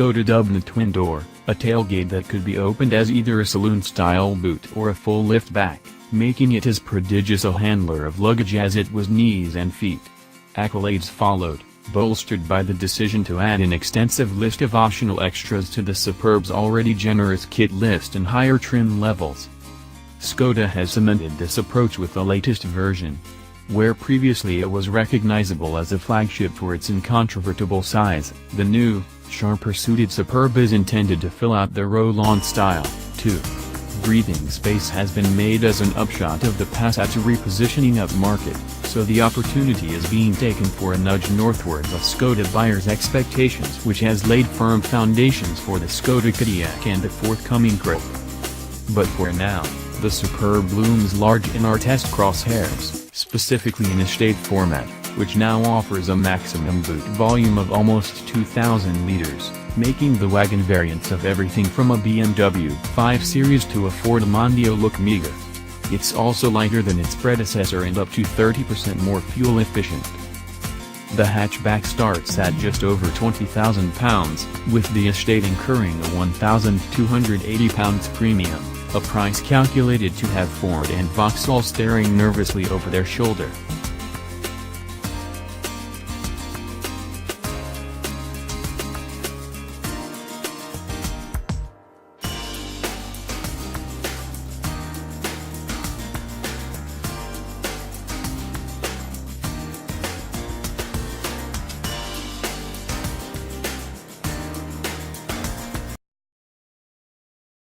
Skoda dubbed the Twindoor, a tailgate that could be opened as either a saloon-style boot or a full liftback, making it as prodigious a handler of luggage as it was knees and feet. Accolades followed, bolstered by the decision to add an extensive list of optional extras to the Superb's already generous kit list and higher trim levels. Skoda has cemented this approach with the latest version. Where previously it was recognizable as a flagship for its incontrovertible size, the new, sharper-suited Superb is intended to fill out the roll-on style, too. Breathing space has been made as an upshot of the Passat's repositioning upmarket, so the opportunity is being taken for a nudge northwards of Skoda buyers' expectations, which has laid firm foundations for the Skoda Kodiaq and the forthcoming Karoq. But for now, the Superb looms large in our test crosshairs, specifically in estate format, which now offers a maximum boot volume of almost 2,000 liters, making the wagon variants of everything from a BMW 5 Series to a Ford Mondeo look meager. It's also lighter than its predecessor and up to 30% more fuel efficient. The hatchback starts at just over £20,000, with the estate incurring a £1,280 premium, a price calculated to have Ford and Vauxhall staring nervously over their shoulder.